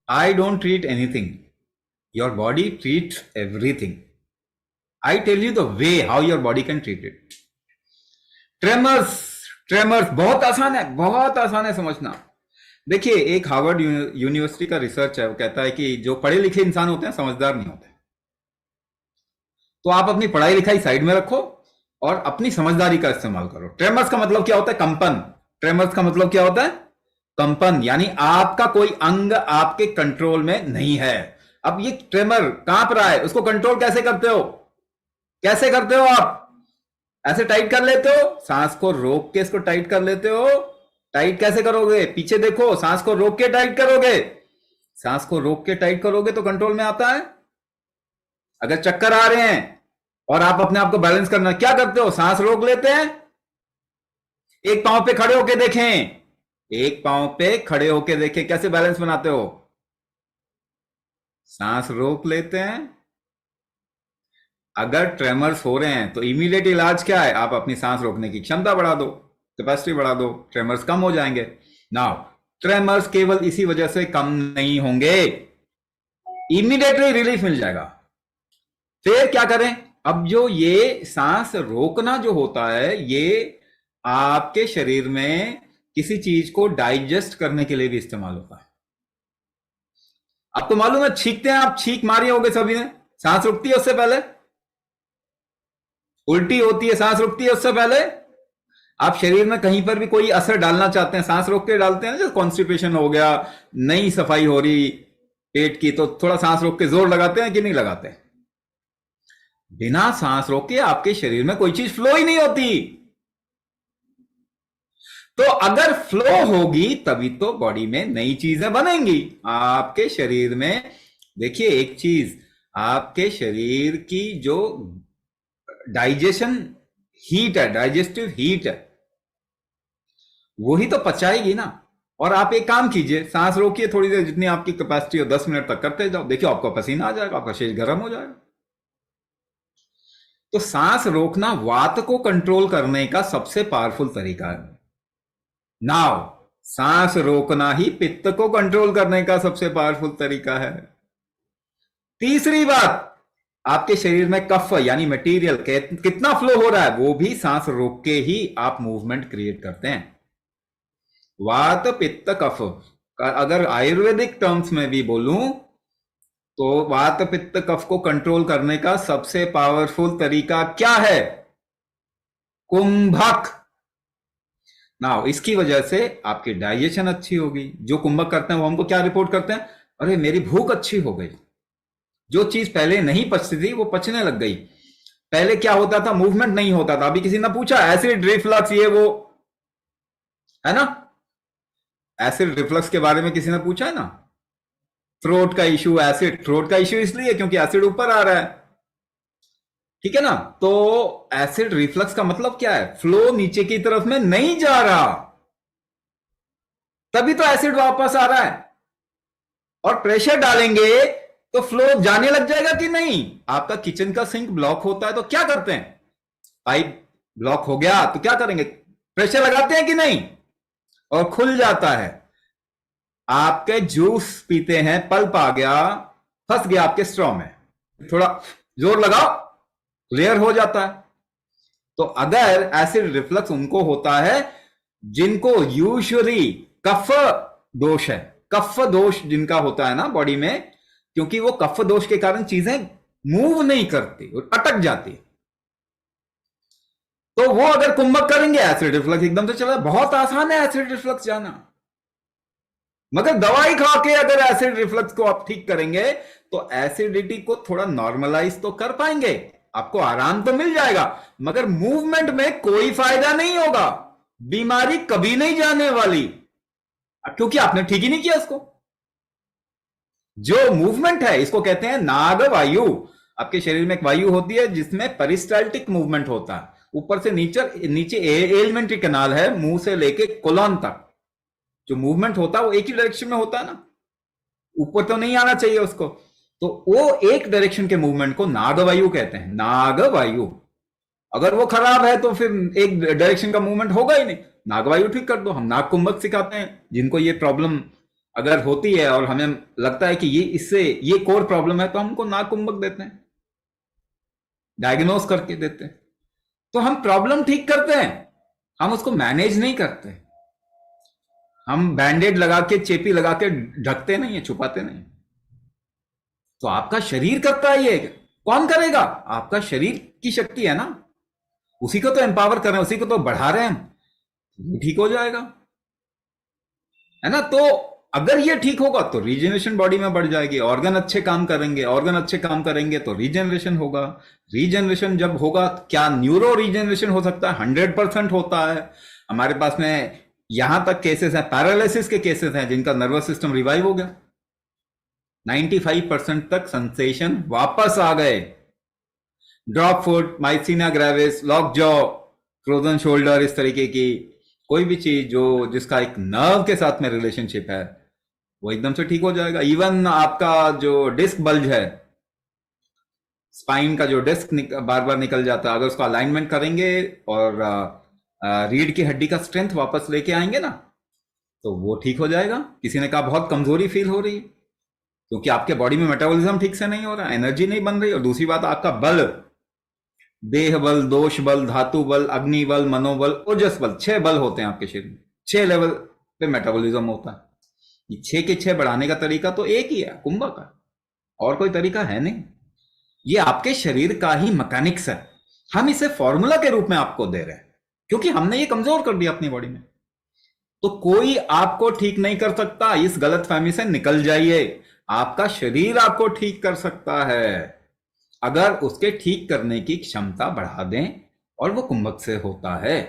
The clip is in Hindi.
I don't treat anything. Your body treats everything. I tell you the way how your body can treat it. Tremors, tremors बहुत आसान है, बहुत आसान है समझना। देखिए, एक हार्वर्ड यूनिवर्सिटी का रिसर्च है, वो कहता है कि जो पढ़े लिखे इंसान होते हैं समझदार नहीं होते। तो आप अपनी पढ़ाई लिखाई साइड में रखो और अपनी समझदारी का इस्तेमाल करो। ट्रेमर्स का मतलब क्या होता है? कंपन। ट्रेमर्स का मतलब क्या होता है? कंपन, यानी आपका कोई अंग आपके कंट्रोल में नहीं है। अब ये ट्रेमर कांप रहा है, उसको कंट्रोल कैसे करते हो? कैसे करते हो आप? ऐसे टाइट कर लेते हो, सांस को रोक के इसको टाइट कर लेते हो। टाइट कैसे करोगे? पीछे देखो, सांस को रोक के टाइट करोगे। सांस को रोक के टाइट करोगे तो कंट्रोल में आता है। अगर चक्कर आ रहे हैं और आप अपने आप को बैलेंस करना, क्या करते हो? सांस रोक लेते हैं। एक पांव पे खड़े होके देखें, एक पांव पे खड़े होके देखें, कैसे बैलेंस बनाते हो? सांस रोक लेते हैं। अगर ट्रेमर्स हो रहे हैं तो इमीडिएट इलाज क्या है? आप अपनी सांस रोकने की क्षमता बढ़ा दो, कैपेसिटी बढ़ा दो, ट्रेमर्स कम हो जाएंगे। नाउ, ट्रेमर्स केवल इसी वजह से कम नहीं होंगे, इमीडिएटली रिलीफ मिल जाएगा। फिर क्या करें? अब जो ये सांस रोकना जो होता है, ये आपके शरीर में किसी चीज को डाइजेस्ट करने के लिए भी इस्तेमाल होता है। आपको मालूम है, छींकते हैं आप, छींक मारी होगे सभी ने, सांस रुकती है उससे पहले। उल्टी होती है, सांस रुकती है उससे पहले। आप शरीर में कहीं पर भी कोई असर डालना चाहते हैं, सांस रोक के डालते हैं। जैसे कॉन्स्टिपेशन हो गया, नई सफाई हो रही पेट की, तो थोड़ा सांस रोक के जोर लगाते हैं कि नहीं लगाते? बिना सांस रोके आपके शरीर में कोई चीज फ्लो ही नहीं होती। तो अगर फ्लो होगी तभी तो बॉडी में नई चीजें बनेंगी आपके शरीर में। देखिए एक चीज, आपके शरीर की जो डाइजेशन हीट है, डाइजेस्टिव हीट है, वही तो पचाएगी ना। और आप एक काम कीजिए, सांस रोकिए थोड़ी देर, जितनी आपकी कैपेसिटी हो, 10 मिनट तक करते जाओ, देखिए आपका पसीना आ जाएगा, आपका शरीर गर्म हो जाएगा। तो सांस रोकना वात को कंट्रोल करने का सबसे पावरफुल तरीका है। नाउ, सांस रोकना ही पित्त को कंट्रोल करने का सबसे पावरफुल तरीका है। तीसरी बात, आपके शरीर में कफ यानी मटेरियल कितना फ्लो हो रहा है, वो भी सांस रोक के ही आप मूवमेंट क्रिएट करते हैं। वात पित्त कफ, अगर आयुर्वेदिक टर्म्स में भी बोलूं तो वात पित्त कफ को कंट्रोल करने का सबसे पावरफुल तरीका क्या है? कुंभक। ना, इसकी वजह से आपकी डाइजेशन अच्छी होगी। जो कुंभक करते हैं वो हमको क्या रिपोर्ट करते हैं? अरे मेरी भूख अच्छी हो गई। जो चीज पहले नहीं पचती थी वो पचने लग गई। पहले क्या होता था? मूवमेंट नहीं होता था। अभी किसी ने पूछा एसिड रिफ्लक्स ये वो, है ना? एसिड रिफ्लक्स के बारे में किसी ने पूछा है ना? थ्रोट का इश्यू, एसिड थ्रोट का इश्यू इसलिए क्योंकि एसिड ऊपर आ रहा है, ठीक है ना? तो एसिड रिफ्लक्स का मतलब क्या है? फ्लो नीचे की तरफ में नहीं जा रहा, तभी तो एसिड वापस आ रहा है। और प्रेशर डालेंगे तो फ्लो जाने लग जाएगा कि नहीं? आपका किचन का सिंक ब्लॉक होता है तो क्या करते हैं? पाइप ब्लॉक हो गया तो क्या करेंगे? प्रेशर लगाते हैं कि नहीं? और खुल जाता है। आपके जूस पीते हैं, पल्प आ गया, फंस गया आपके स्ट्रॉ में, थोड़ा जोर लगाओ, क्लियर हो जाता है। तो अगर एसिड रिफ्लक्स उनको होता है जिनको यूजुअली कफ दोष है, कफ दोष जिनका होता है ना बॉडी में, क्योंकि वो कफ दोष के कारण चीजें मूव नहीं करती और अटक जाती, तो वो अगर कुंभक करेंगे एसिड रिफ्लक्स एकदम से चला। बहुत आसान है एसिड रिफ्लक्स जाना, मगर दवाई खा के अगर एसिड रिफ्लक्स को आप ठीक करेंगे तो एसिडिटी को थोड़ा नॉर्मलाइज तो कर पाएंगे, आपको आराम तो मिल जाएगा, मगर मूवमेंट में कोई फायदा नहीं होगा। बीमारी कभी नहीं जाने वाली, क्योंकि आपने ठीक ही नहीं किया इसको। जो मूवमेंट है इसको कहते हैं नाग वायु। आपके शरीर में एक वायु होती है जिसमें पेरिस्टाल्टिक मूवमेंट होता है, ऊपर से नीचे नीचे एलिमेंट्री कैनाल है, मुंह से लेके कोलन तक जो मूवमेंट होता है वो एक ही डायरेक्शन में होता है ना, ऊपर तो नहीं आना चाहिए उसको। तो वो एक डायरेक्शन के मूवमेंट को नाग वायु कहते हैं, नाग वायु। अगर वो खराब है तो फिर एक डायरेक्शन का मूवमेंट होगा ही नहीं, नाग वायु ठीक कर दो। हम नाग कुंभक सिखाते हैं जिनको ये प्रॉब्लम अगर होती है और हमें लगता है कि ये कोर प्रॉब्लम है, तो हम उनको नाक कुंभक देते हैं, डायग्नोस करके देते हैं। तो हम प्रॉब्लम ठीक करते हैं, हम उसको मैनेज नहीं करते। हम बैंडेड लगा के, चेपी लगा के ढकते नहीं है, छुपाते नहीं। तो आपका शरीर करता है ये, कौन करेगा? आपका शरीर की शक्ति है ना, उसी को तो एम्पावर कर रहे हैं, उसी को तो बढ़ा रहे हैं हम, वो ठीक हो जाएगा, है ना। तो अगर ये ठीक होगा तो रीजनरेशन बॉडी में बढ़ जाएगी, ऑर्गन अच्छे काम करेंगे, ऑर्गन अच्छे काम करेंगे तो रीजनरेशन होगा। रीजनरेशन जब होगा, क्या न्यूरो रीजनरेशन हो सकता है? 100% होता है। हमारे पास में यहां तक केसेस हैं, पैरालिसिस के केसेस हैं, जिनका नर्वस सिस्टम रिवाइव हो गया, 95% तक सेंसेशन वापस आ गए। Drop foot, myasthenia gravis, lockjaw, frozen shoulder, इस तरीके की कोई भी चीज जो जिसका एक नर्व के साथ में रिलेशनशिप है, वो एकदम से ठीक हो जाएगा। इवन आपका जो डिस्क बल्ज है, स्पाइन का जो डिस्क बार बार निकल जाता है, अगर उसका अलाइनमेंट करेंगे और रीढ़ की हड्डी का स्ट्रेंथ वापस लेके आएंगे ना, तो वो ठीक हो जाएगा। किसी ने कहा बहुत कमजोरी फील हो रही है, क्योंकि आपके बॉडी में मेटाबॉलिज्म ठीक से नहीं हो रहा, एनर्जी नहीं बन रही, और दूसरी बात आपका बल, देह बल, दोष बल, धातु बल, अग्नि बल, मनोबल, ओजस बल, 6 बल होते हैं आपके शरीर में, 6 लेवल पे मेटाबॉलिज्म होता है। ये 6 के 6 बढ़ाने का तरीका तो एक ही है, कुंभक का, और कोई तरीका है नहीं। ये आपके शरीर का ही मैकेनिक्स है, हम इसे फॉर्मूला के रूप में आपको दे रहे हैं, क्योंकि हमने ये कमजोर कर दिया अपनी बॉडी में। तो कोई आपको ठीक नहीं कर सकता, इस गलतफहमी से निकल जाइए। आपका शरीर आपको ठीक कर सकता है, अगर उसके ठीक करने की क्षमता बढ़ा दें, और वो कुंभक से होता है।